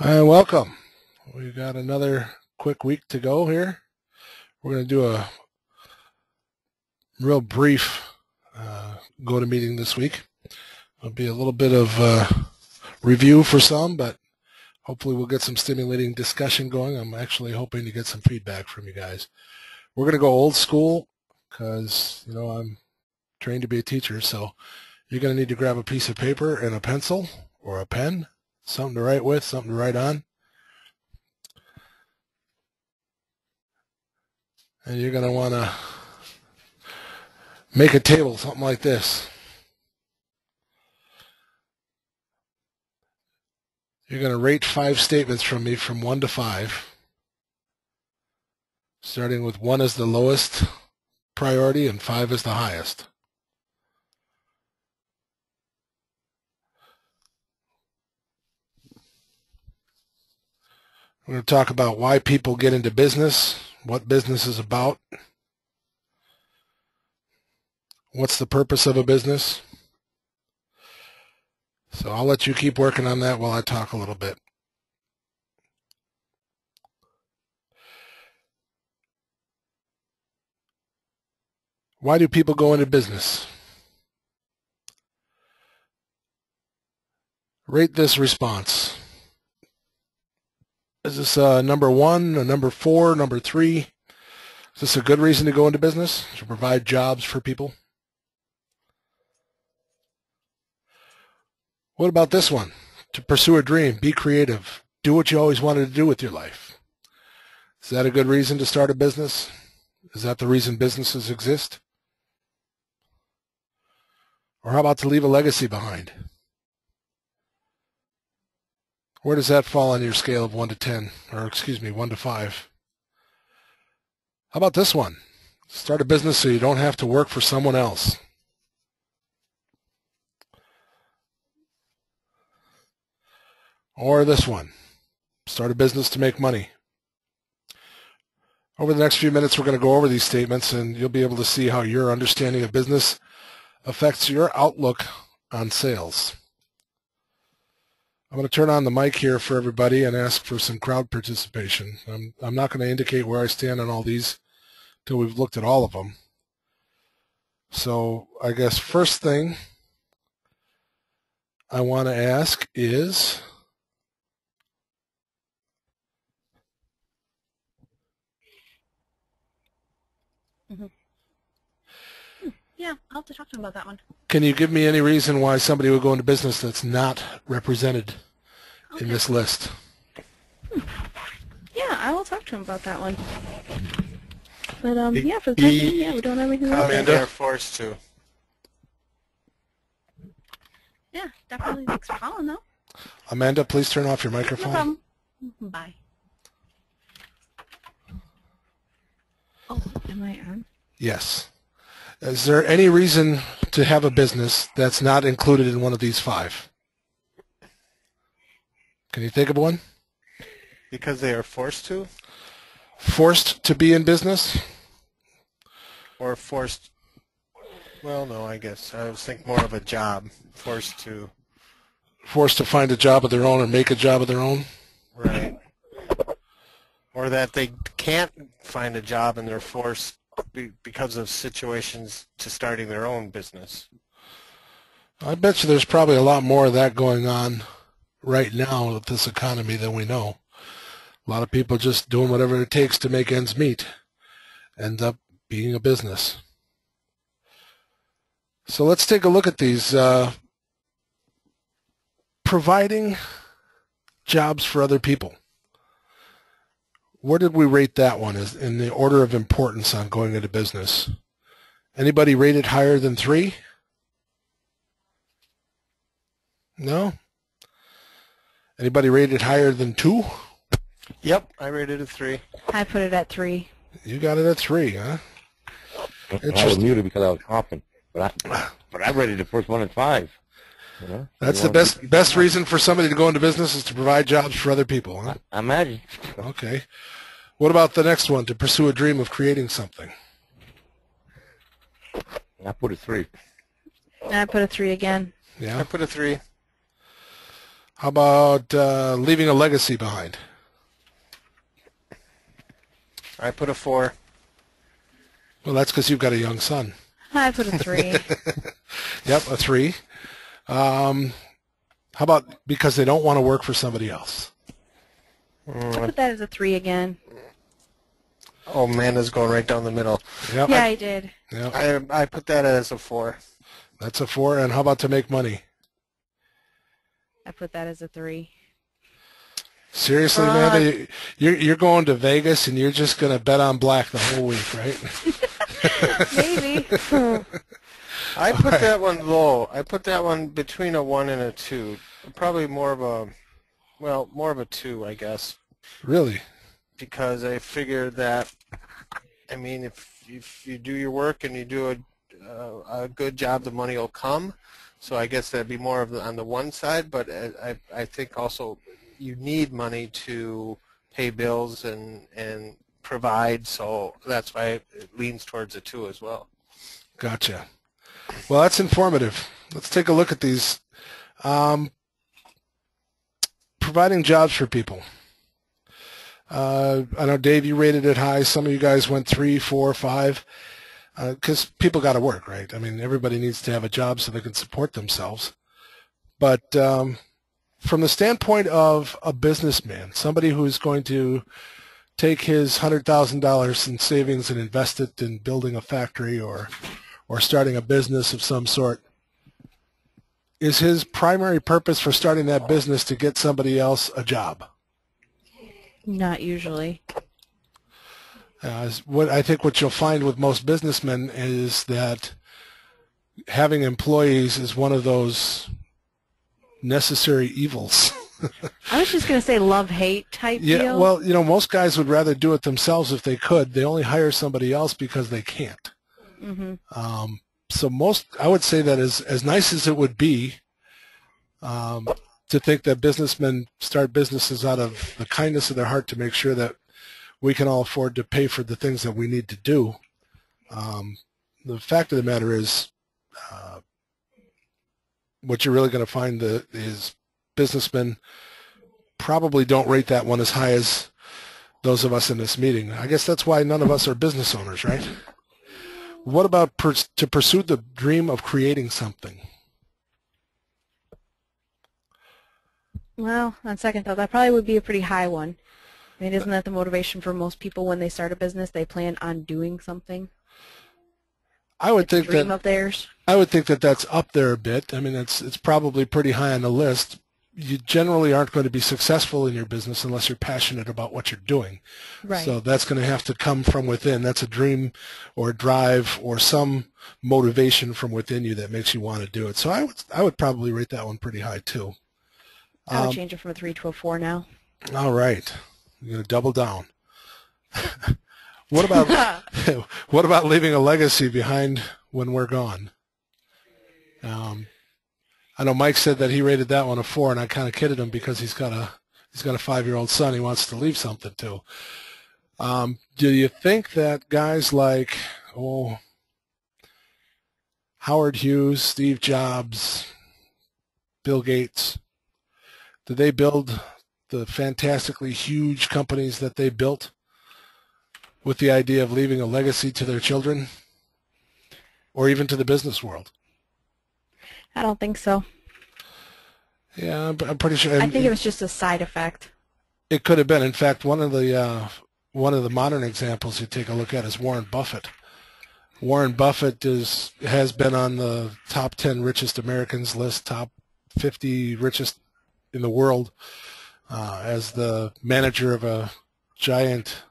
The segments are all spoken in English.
Hi, welcome. We've got another quick week to go here. We're going to do a real brief go-to-meeting this week. It'll be a little bit of review for some, but hopefully we'll get some stimulating discussion going. I'm actually hoping to get some feedback from you guys. We're going to go old school because, I'm trained to be a teacher, so you're going to need to grab a piece of paper and a pencil or a pen, something to write with, something to write on. And you're going to want to make a table, something like this. You're going to rate 5 statements from me from 1 to 5, starting with 1 as the lowest priority and 5 as the highest. We're going to talk about why people get into business, what business is about, what's the purpose of a business. So I'll let you keep working on that while I talk a little bit. Why do people go into business? Rate this response. Is this number 1, a number 4, number 3? Is this a good reason to go into business? To provide jobs for people? What about this one? To pursue a dream, be creative, do what you always wanted to do with your life. Is that a good reason to start a business? Is that the reason businesses exist? Or how about to leave a legacy behind? Where does that fall on your scale of 1 to 10, or 1 to 5? How about this one? Start a business so you don't have to work for someone else. Or this one, start a business to make money. Over the next few minutes, we're going to go over these statements, and you'll be able to see how your understanding of business affects your outlook on sales. I'm going to turn on the mic here for everybody and ask for some crowd participation. I'm not going to indicate where I stand on all these till we've looked at all of them. So I guess first thing I want to ask is, Yeah, I'll have to talk to him about that one. Can you give me any reason why somebody would go into business that's not represented in this list? Yeah, I will talk to him about that one. But yeah, for the time being, yeah, we don't have anything else. They're forced to. Yeah, definitely. Thanks for calling, though. Amanda, please turn off your microphone. No problem. Bye. Oh, am I on? Yes. Is there any reason to have a business that's not included in one of these 5? Can you think of one? Because they are forced to? Forced to be in business? Or forced... Well, no, I guess. I was thinking more of a job. Forced to... Forced to find a job of their own or make a job of their own? Right. Or that they can't find a job and they're forced because of situations to starting their own business. I bet you there's probably a lot more of that going on right now with this economy than we know. A lot of people just doing whatever it takes to make ends meet end up being a business. So let's take a look at these. Providing jobs for other people. Where did we rate that one as in the order of importance on going into business? Anybody rate it higher than 3? No? Anybody rate it higher than 2? Yep, I rated it 3. I put it at 3. You got it at 3, huh? I was muted because I was coughing, but I rated the first one at 5. You know? That's the best reason for somebody to go into business is to provide jobs for other people, huh? I imagine. Okay. What about the next one, to pursue a dream of creating something? I put a 3. And I put a 3 again. Yeah. I put a 3. How about leaving a legacy behind? I put a 4. Well, that's because you've got a young son. I put a 3. Yep, a 3. How about because they don't want to work for somebody else? I put that as a 3 again. Oh, Amanda's going right down the middle. Yep. Yeah, I did. Yep. I put that as a 4. That's a 4. And how about to make money? I put that as a 3. Seriously, Amanda, you're going to Vegas and you're just going to bet on black the whole week, right? Maybe. I put that one low. I put that one between a 1 and a 2. Probably more of a 2, I guess. Really? Because I figured that, I mean, if you do your work and you do a good job, the money will come. So I guess that'd be more of on the one side. But I think also you need money to pay bills and provide. So that's why it leans towards a 2 as well. Gotcha. Well, that's informative. Let's take a look at these. Providing jobs for people. I know, Dave, you rated it high. Some of you guys went 3, 4, 5, because people got to work, right? I mean, everybody needs to have a job so they can support themselves. But from the standpoint of a businessman, somebody who's going to take his $100,000 in savings and invest it in building a factory or starting a business of some sort, is his primary purpose for starting that business to get somebody else a job? Not usually. I think what you'll find with most businessmen is that having employees is one of those necessary evils. I was just going to say love-hate type Yeah, deal. well, most guys would rather do it themselves if they could. They only hire somebody else because they can't. Mm-hmm. So I would say that as nice as it would be to think that businessmen start businesses out of the kindness of their heart to make sure that we can all afford to pay for the things that we need to do, the fact of the matter is what you're really going to find is businessmen probably don't rate that one as high as those of us in this meeting. I guess that's why none of us are business owners, right? What about to pursue the dream of creating something? Well, on second thought, that probably would be a pretty high one. I mean, isn't that the motivation for most people when they start a business? They plan on doing something. I would It's a think dream that of theirs. I would think that that's up there a bit. I mean, it's probably pretty high on the list. You generally aren't going to be successful in your business unless you're passionate about what you're doing. Right. So that's going to have to come from within. That's a dream or a drive or some motivation from within you that makes you want to do it. So I would probably rate that one pretty high too. I would change it from a 3 to a 4 now. All right. You're going to double down. What about leaving a legacy behind when we're gone? I know Mike said that he rated that one a 4, and I kind of kidded him because he's got a 5-year-old son he wants to leave something to. Do you think that guys like Howard Hughes, Steve Jobs, Bill Gates, did they build the fantastically huge companies that they built with the idea of leaving a legacy to their children or even to the business world? I don't think so. Yeah, I'm pretty sure. I think it was just a side effect. It could have been. In fact, one of the modern examples you take a look at is Warren Buffett. Warren Buffett has been on the top 10 richest Americans list, top 50 richest in the world, as the manager of a giant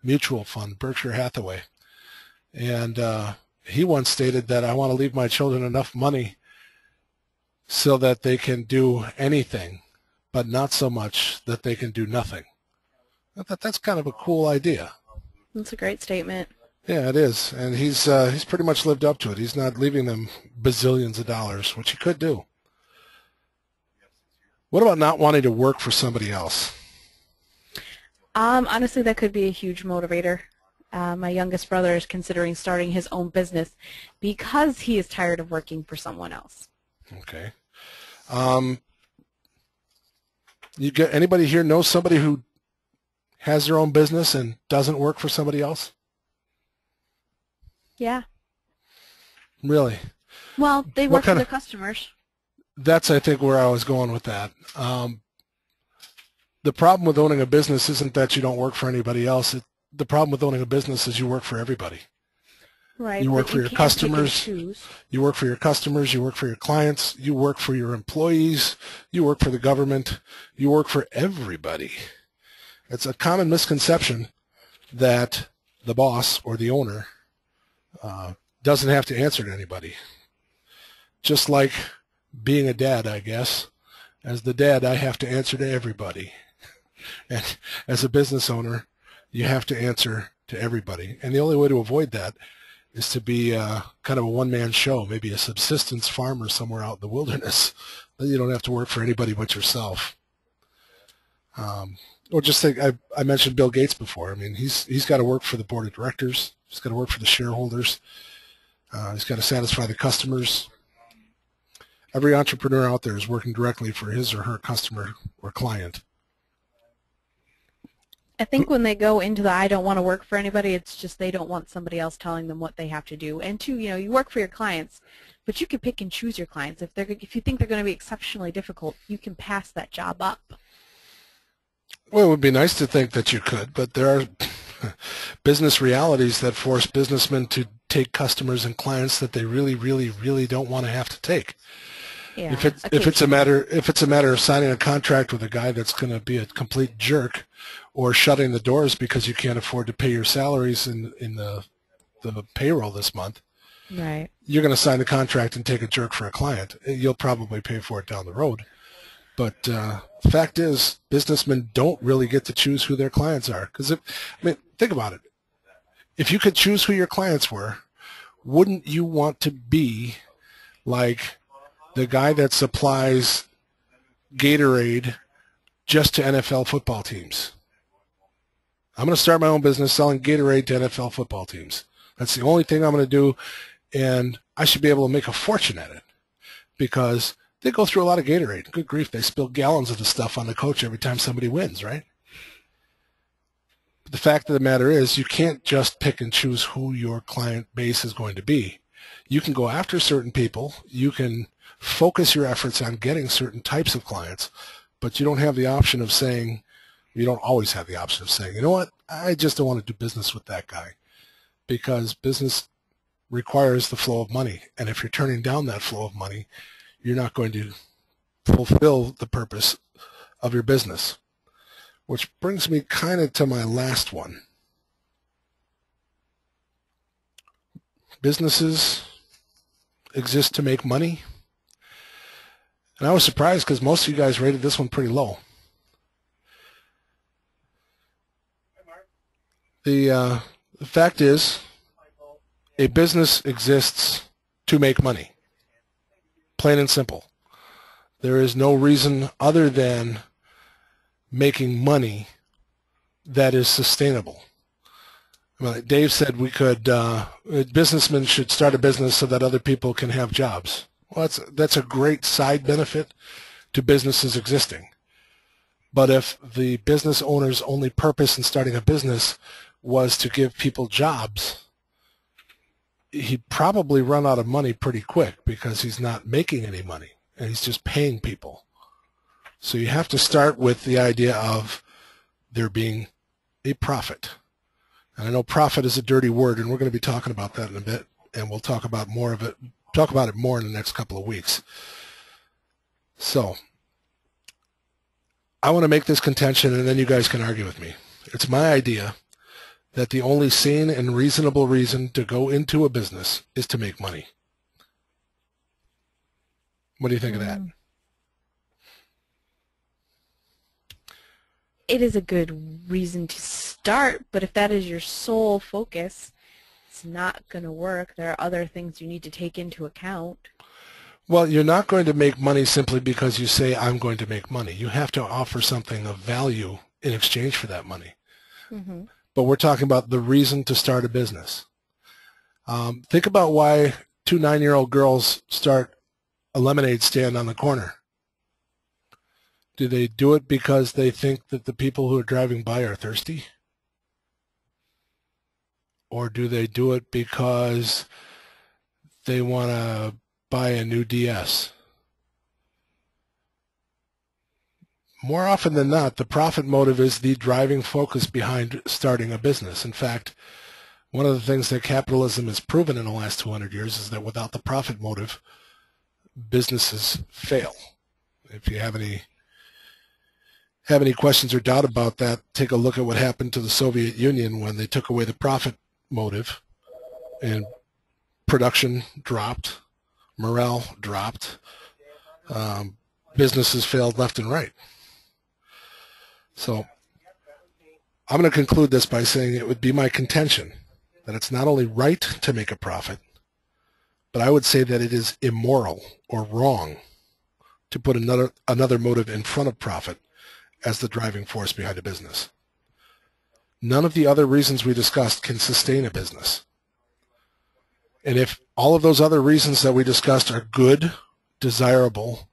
mutual fund, Berkshire Hathaway. And he once stated that I want to leave my children enough money so that they can do anything, but not so much that they can do nothing. I thought that's kind of a cool idea. That's a great statement. Yeah, it is. And he's pretty much lived up to it. He's not leaving them bazillions of dollars, which he could do. What about not wanting to work for somebody else? Honestly, that could be a huge motivator. My youngest brother is considering starting his own business because he is tired of working for someone else. Okay. You get anybody here know somebody who has their own business and doesn't work for somebody else? Yeah. Really? Well, they What work for kind their of? customers. That's, I think, where I was going with that. The problem with owning a business isn't that you don't work for anybody else. The problem with owning a business is you work for everybody. Right, You work but for you your can pick and customers. choose. You work for your customers. You work for your clients. You work for your employees. You work for the government. You work for everybody. It's a common misconception that the boss or the owner doesn't have to answer to anybody. Just like being a dad, I guess. As the dad, I have to answer to everybody. And as a business owner, you have to answer to everybody. And the only way to avoid that is to be kind of a one-man show, maybe a subsistence farmer somewhere out in the wilderness. Then you don't have to work for anybody but yourself. Or just think, I mentioned Bill Gates before. I mean, he's got to work for the board of directors. He's got to work for the shareholders. He's got to satisfy the customers. Every entrepreneur out there is working directly for his or her customer or client. I think when they go into the I don't want to work for anybody, it's just they don't want somebody else telling them what they have to do. And two, you work for your clients, but you can pick and choose your clients. If you think they're going to be exceptionally difficult, you can pass that job up. Well, it would be nice to think that you could, but there are business realities that force businessmen to take customers and clients that they really, really, really don't want to have to take. Yeah, If it's a matter of signing a contract with a guy that's going to be a complete jerk, or shutting the doors because you can't afford to pay your salaries in the payroll this month, right? You're going to sign the contract and take a jerk for a client. You'll probably pay for it down the road. But fact is, businessmen don't really get to choose who their clients are. Because think about it. If you could choose who your clients were, wouldn't you want to be like the guy that supplies Gatorade just to NFL football teams? I'm going to start my own business selling Gatorade to NFL football teams. That's the only thing I'm going to do, and I should be able to make a fortune at it because they go through a lot of Gatorade. Good grief, they spill gallons of the stuff on the coach every time somebody wins, right? But the fact of the matter is you can't just pick and choose who your client base is going to be. You can go after certain people. You can focus your efforts on getting certain types of clients, but you don't have the option of saying, you don't always have the option of saying, you know what, I just don't want to do business with that guy, because business requires the flow of money. And if you're turning down that flow of money, you're not going to fulfill the purpose of your business. Which brings me kind of to my last one. Businesses exist to make money. And I was surprised because most of you guys rated this one pretty low. The fact is, a business exists to make money. Plain and simple. There is no reason other than making money that is sustainable. Well, Dave said we could, businessmen should start a business so that other people can have jobs. Well, that's a great side benefit to businesses existing. But if the business owner's only purpose in starting a business was to give people jobs, he'd probably run out of money pretty quick because he's not making any money and he's just paying people. So you have to start with the idea of there being a profit. And I know profit is a dirty word, and we're going to be talking about that in a bit, and we'll talk about more of it, talk about it more in the next couple of weeks. So I want to make this contention, and then you guys can argue with me. It's my idea that the only sane and reasonable reason to go into a business is to make money. What do you think of that? It is a good reason to start, but if that is your sole focus, it's not going to work. There are other things you need to take into account. Well, you're not going to make money simply because you say, I'm going to make money. You have to offer something of value in exchange for that money. Mm-hmm. But we're talking about the reason to start a business. Think about why 2 9-year-old girls start a lemonade stand on the corner. Do they do it because they think that the people who are driving by are thirsty? Or do they do it because they want to buy a new DS? More often than not, the profit motive is the driving focus behind starting a business. In fact, one of the things that capitalism has proven in the last 200 years is that without the profit motive, businesses fail. If you have any questions or doubt about that, take a look at what happened to the Soviet Union when they took away the profit motive and production dropped, morale dropped, businesses failed left and right. So I'm going to conclude this by saying it would be my contention that it's not only right to make a profit, but I would say that it is immoral or wrong to put another motive in front of profit as the driving force behind a business. None of the other reasons we discussed can sustain a business. And if all of those other reasons that we discussed are good, desirable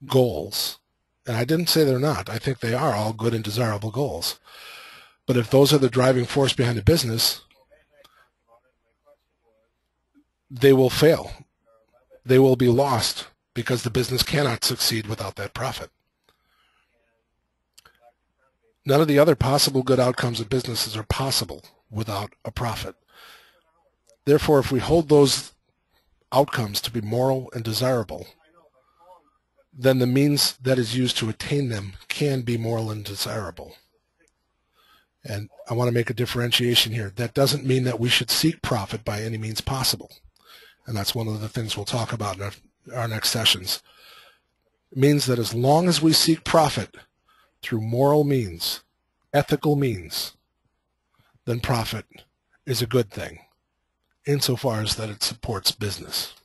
goals, and I didn't say they're not, I think they are all good and desirable goals, but if those are the driving force behind a business, they will fail. They will be lost because the business cannot succeed without that profit. None of the other possible good outcomes of businesses are possible without a profit. Therefore, if we hold those outcomes to be moral and desirable, then the means that is used to attain them can be moral and desirable. And I want to make a differentiation here. That doesn't mean that we should seek profit by any means possible. And that's one of the things we'll talk about in our next sessions. It means that as long as we seek profit through moral means, ethical means, then profit is a good thing, insofar as that it supports business.